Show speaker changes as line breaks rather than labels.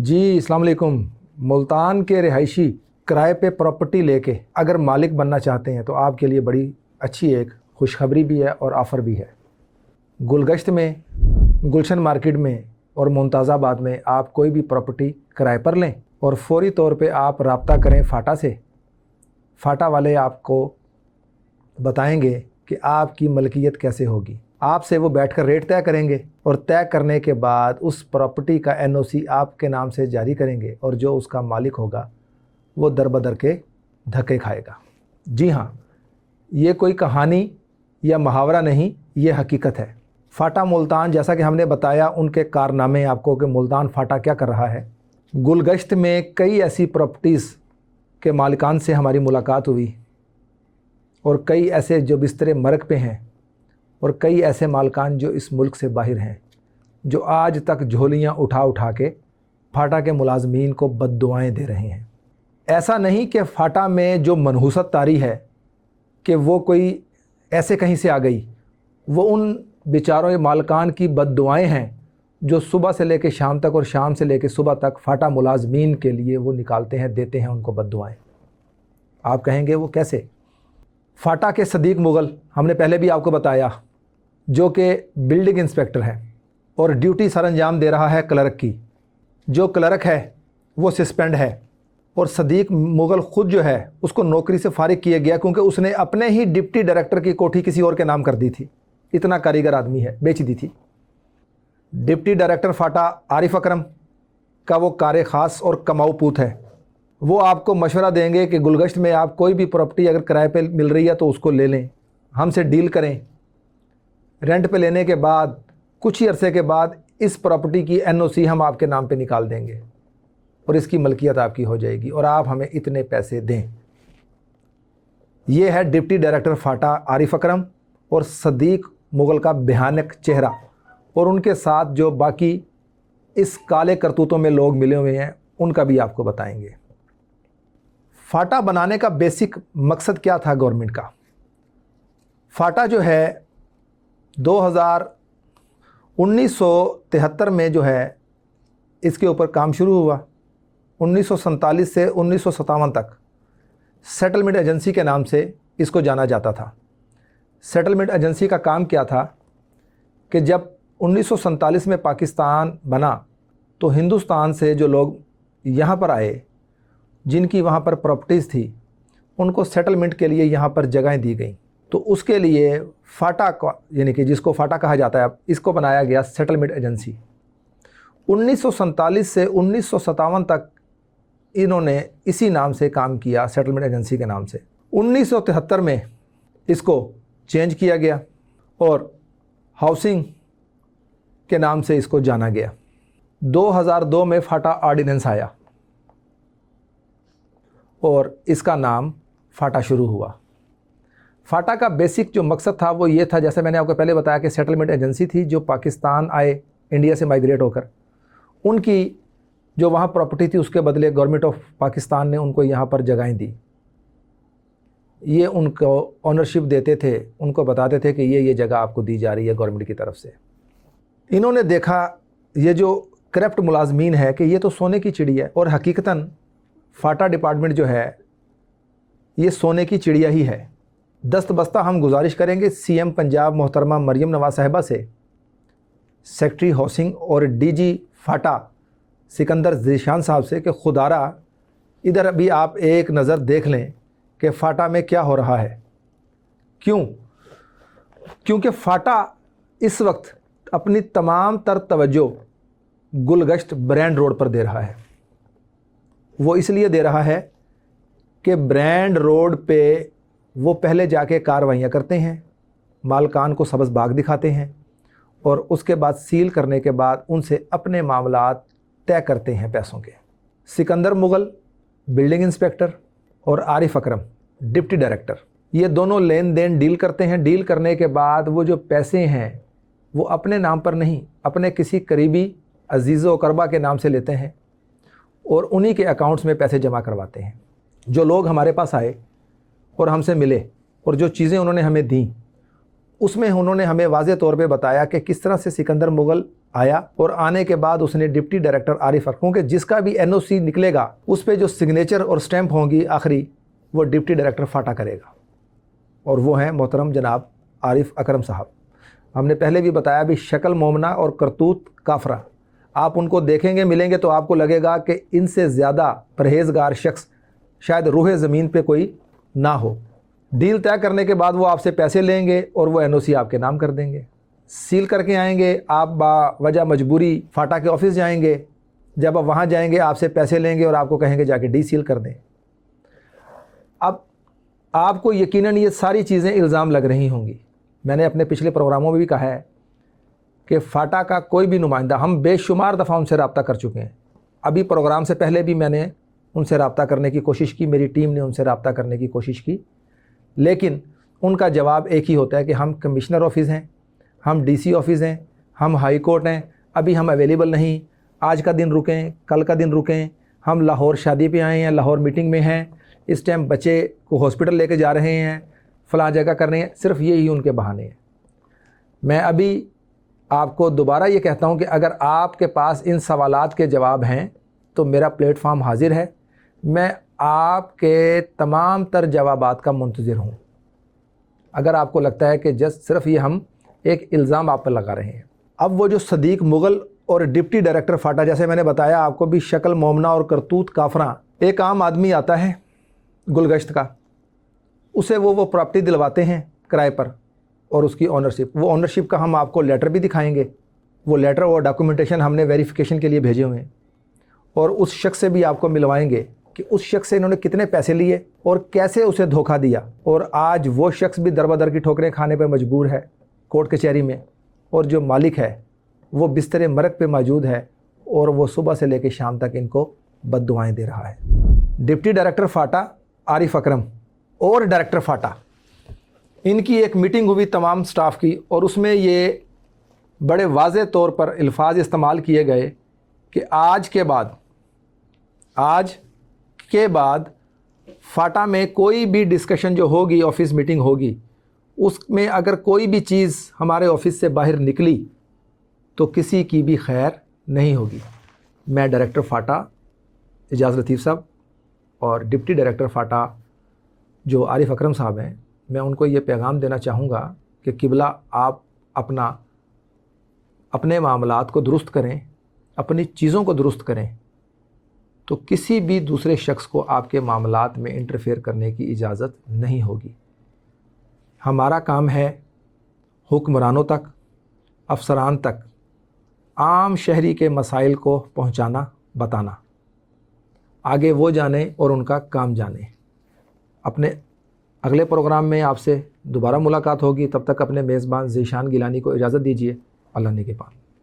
جی अस्सलाम वालेकुम। मुल्तान के रिहायशी किराए पे प्रॉपर्टी लेके अगर मालिक बनना चाहते हैं तो आपके लिए बड़ी अच्छी एक खुशखबरी भी है और ऑफ़र भी है। गुलगश्त में, गुलशन मार्केट में और मुमताज़ाबाद में आप कोई भी प्रॉपर्टी किराए पर लें और फ़ौरी तौर पे आप रब्ता करें फाटा से। फाटा वाले आपको बताएंगे कि आपकी मलकियत कैसे होगी। आपसे वो बैठकर रेट तय करेंगे और तय करने के बाद उस प्रॉपर्टी का एनओसी आपके नाम से जारी करेंगे और जो उसका मालिक होगा वो दर बदर के धक्के खाएगा। जी हाँ, ये कोई कहानी या मुहावरा नहीं, ये हकीकत है। फाटा मुल्तान, जैसा कि हमने बताया उनके कारनामे आपको कि मुल्तान फाटा क्या कर रहा है। गुलगश्त में कई ऐसी प्रॉपर्टीज़ के मालिकान से हमारी मुलाकात हुई और कई ऐसे जो बिस्तरे मरग पे हैं और कई ऐसे मालिकान जो इस मुल्क से बाहर हैं, जो आज तक झोलियाँ उठा उठा के फाटा के मुलाजमीन को बद्दुआएं दे रहे हैं। ऐसा नहीं कि फाटा में जो मनहूसत तारी है कि वो कोई ऐसे कहीं से आ गई, वो उन बेचारों मालिकान की बद्दुआएं हैं जो सुबह से लेकर शाम तक और शाम से लेकर सुबह तक फाटा मुलाजमीन के लिए वो निकालते हैं, देते हैं उनको बद्दुआएं। आप कहेंगे वो कैसे? फाटा के सदीक मुग़ल, हमने पहले भी आपको बताया, जो कि बिल्डिंग इंस्पेक्टर है और ड्यूटी सर अंजाम दे रहा है क्लर्क की। जो क्लर्क है वो सस्पेंड है और सदीक मुग़ल ख़ुद जो है उसको नौकरी से फारिग किया गया क्योंकि उसने अपने ही डिप्टी डायरेक्टर की कोठी किसी और के नाम कर दी थी। इतना कारीगर आदमी है, बेच दी थी। डिप्टी डायरेक्टर फाटा आरिफ अकरम का वो कार ख़ास और कमाऊ पूत है। वो आपको मशवरा देंगे कि गुलगश्त में आप कोई भी प्रॉपर्टी अगर किराए पे मिल रही है तो उसको ले लें, हमसे डील करें। रेंट पे लेने के बाद कुछ ही अरसे के बाद इस प्रॉपर्टी की एनओसी हम आपके नाम पे निकाल देंगे और इसकी मलकियत आपकी हो जाएगी और आप हमें इतने पैसे दें। ये है डिप्टी डायरेक्टर फाटा आरिफ अकरम और सदीक मुग़ल का भयानक चेहरा और उनके साथ जो बाकी इस काले करतूतों में लोग मिले हुए हैं उनका भी आपको बताएंगे। फाटा बनाने का बेसिक मकसद क्या था गवर्नमेंट का? फाटा जो है 1973 में जो है इसके ऊपर काम शुरू हुआ। 1947 से 1957 तक सेटलमेंट एजेंसी के नाम से इसको जाना जाता था। सेटलमेंट एजेंसी का काम क्या था कि जब 1947 में पाकिस्तान बना तो हिंदुस्तान से जो लोग यहाँ पर आए, जिनकी वहाँ पर प्रॉपर्टीज़ थी, उनको सेटलमेंट के लिए यहाँ पर जगहें दी गई। तो उसके लिए फाटा का, यानी कि जिसको फाटा कहा जाता है, इसको बनाया गया सेटलमेंट एजेंसी। 1947 से 1957 तक इन्होंने इसी नाम से काम किया, सेटलमेंट एजेंसी के नाम से। 1973 में इसको चेंज किया गया और हाउसिंग के नाम से इसको जाना गया। 2002 में फाटा ऑर्डिनेंस आया और इसका नाम फाटा शुरू हुआ। फाटा का बेसिक जो मकसद था वो ये था, जैसे मैंने आपको पहले बताया कि सेटलमेंट एजेंसी थी जो पाकिस्तान आए, इंडिया से माइग्रेट होकर, उनकी जो वहाँ प्रॉपर्टी थी उसके बदले गवर्नमेंट ऑफ पाकिस्तान ने उनको यहाँ पर जगहें दी। ये उनको ऑनरशिप देते थे, उनको बताते थे कि ये जगह आपको दी जा रही है गवर्नमेंट की तरफ से। इन्होंने देखा ये जो करप्ट मुलाजमीन है कि ये तो सोने की चिड़िया है और हकीकतन फाटा डिपार्टमेंट जो है ये सोने की चिड़िया ही है। दस्त बस्ता हम गुजारिश करेंगे सीएम पंजाब मोहतरमा मरियम नवाज साहिबा से, सेक्रेटरी हाउसिंग और डीजी फाटा सिकंदर ज़ीशान साहब से कि खुदारा इधर भी आप एक नज़र देख लें कि फाटा में क्या हो रहा है। क्यों? क्योंकि फाटा इस वक्त अपनी तमाम तर तवज्जो गुलगश्त ब्रांड रोड पर दे रहा है। वो इसलिए दे रहा है कि ब्रांड रोड पे वो पहले जाके कार्रवाइयाँ करते हैं, मालकान को सब्ज़ बाग दिखाते हैं और उसके बाद सील करने के बाद उनसे अपने मामलात तय करते हैं पैसों के। सिकंदर मुग़ल बिल्डिंग इंस्पेक्टर और आरिफ अकरम डिप्टी डायरेक्टर, ये दोनों लेन देन डील करते हैं। डील करने के बाद वो जो पैसे हैं वो अपने नाम पर नहीं, अपने किसी करीबी अजीज़ व करबा के नाम से लेते हैं और उन्हीं के अकाउंट्स में पैसे जमा करवाते हैं। जो लोग हमारे पास आए और हमसे मिले और जो चीज़ें उन्होंने हमें दी, اس میں انہوں نے ہمیں واضح طور پہ بتایا کہ کس طرح سے سکندر مغل آیا اور آنے کے بعد اس نے ڈپٹی ڈائریکٹر عارف اکرم کہ جس کا بھی NOC نکلے گا اس پہ جو سگنیچر اور سٹیمپ ہوں گی آخری وہ ڈپٹی ڈائریکٹر فاٹا کرے گا، اور وہ ہیں محترم جناب عارف اکرم صاحب۔ ہم نے پہلے بھی بتایا بھی شکل مومنہ اور کرتوت کافرہ، آپ ان کو دیکھیں گے ملیں گے تو آپ کو لگے گا کہ ان سے زیادہ پرہیزگار شخص شاید روح زمین پہ کوئی نہ ہو۔ ڈیل طے کرنے کے بعد وہ آپ سے پیسے لیں گے اور وہ NOC آپ کے نام کر دیں گے، سیل کر کے آئیں گے، آپ با وجہ مجبوری فاٹا کے آفس جائیں گے، جب آپ وہاں جائیں گے آپ سے پیسے لیں گے اور آپ کو کہیں گے جا کے ڈی سیل کر دیں۔ اب آپ کو یقیناً یہ ساری چیزیں الزام لگ رہی ہوں گی، میں نے اپنے پچھلے پروگراموں میں بھی کہا ہے کہ فاٹا کا کوئی بھی نمائندہ، ہم بے شمار دفعہ ان سے رابطہ کر چکے ہیں، ابھی پروگرام سے پہلے بھی میں نے ان سے رابطہ کرنے کی کوشش کی، میری ٹیم نے ان سے رابطہ کرنے کی کوشش کی، لیکن ان کا جواب ایک ہی ہوتا ہے کہ ہم کمشنر آفس ہیں، ہم DC آفس ہیں، ہم ہائی کورٹ ہیں، ابھی ہم اویلیبل نہیں، آج کا دن رکیں، کل کا دن رکیں، ہم لاہور شادی پہ آئے ہیں، لاہور میٹنگ میں ہیں، اس ٹائم بچے کو ہاسپٹل لے کے جا رہے ہیں، فلاں جگہ کر رہے ہیں، صرف یہی ان کے بہانے ہیں۔ میں ابھی آپ کو دوبارہ یہ کہتا ہوں کہ اگر آپ کے پاس ان سوالات کے جواب ہیں تو میرا پلیٹ فارم حاضر ہے، میں آپ کے تمام تر جوابات کا منتظر ہوں۔ اگر آپ کو لگتا ہے کہ جسٹ صرف یہ ہم ایک الزام آپ پر لگا رہے ہیں۔ اب وہ جو صدیق مغل اور ڈپٹی ڈائریکٹر فاٹا، جیسے میں نے بتایا آپ کو بھی شکل مومنہ اور کرتوت کافراں، ایک عام آدمی آتا ہے گلگشت کا، اسے وہ پراپرٹی دلواتے ہیں کرائے پر اور اس کی آنرشپ، وہ آنرشپ کا ہم آپ کو لیٹر بھی دکھائیں گے، وہ لیٹر اور ڈاکومنٹیشن ہم نے ویریفیکیشن کے لیے بھیجے ہوئے ہیں، اور اس شخص سے بھی آپ کو ملوائیں گے کہ اس شخص سے انہوں نے کتنے پیسے لیے اور کیسے اسے دھوکہ دیا، اور آج وہ شخص بھی در بدر کی ٹھوکریں کھانے پہ مجبور ہے کورٹ کچہری میں، اور جو مالک ہے وہ بستر مرگ پہ موجود ہے اور وہ صبح سے لے کے شام تک ان کو بد دعائیں دے رہا ہے۔ ڈپٹی ڈائریکٹر فاٹا عارف اکرم اور ڈائریکٹر فاٹا، ان کی ایک میٹنگ ہوئی تمام سٹاف کی، اور اس میں یہ بڑے واضح طور پر الفاظ استعمال کیے گئے کہ آج کے بعد فاٹا میں کوئی بھی ڈسکشن جو ہوگی، آفس میٹنگ ہوگی، اس میں اگر کوئی بھی چیز ہمارے آفس سے باہر نکلی تو کسی کی بھی خیر نہیں ہوگی۔ میں ڈائریکٹر فاٹا اعجاز لطیف صاحب اور ڈپٹی ڈائریکٹر فاٹا جو عارف اکرم صاحب ہیں، میں ان کو یہ پیغام دینا چاہوں گا کہ قبلہ آپ اپنے معاملات کو درست کریں، اپنی چیزوں کو درست کریں، تو کسی بھی دوسرے شخص کو آپ کے معاملات میں انٹرفیئر کرنے کی اجازت نہیں ہوگی۔ ہمارا کام ہے حکمرانوں تک، افسران تک عام شہری کے مسائل کو پہنچانا، بتانا، آگے وہ جانیں اور ان کا کام جانیں۔ اپنے اگلے پروگرام میں آپ سے دوبارہ ملاقات ہوگی، تب تک اپنے میزبان ذیشان گیلانی کو اجازت دیجیے۔ اللہ نگہبان۔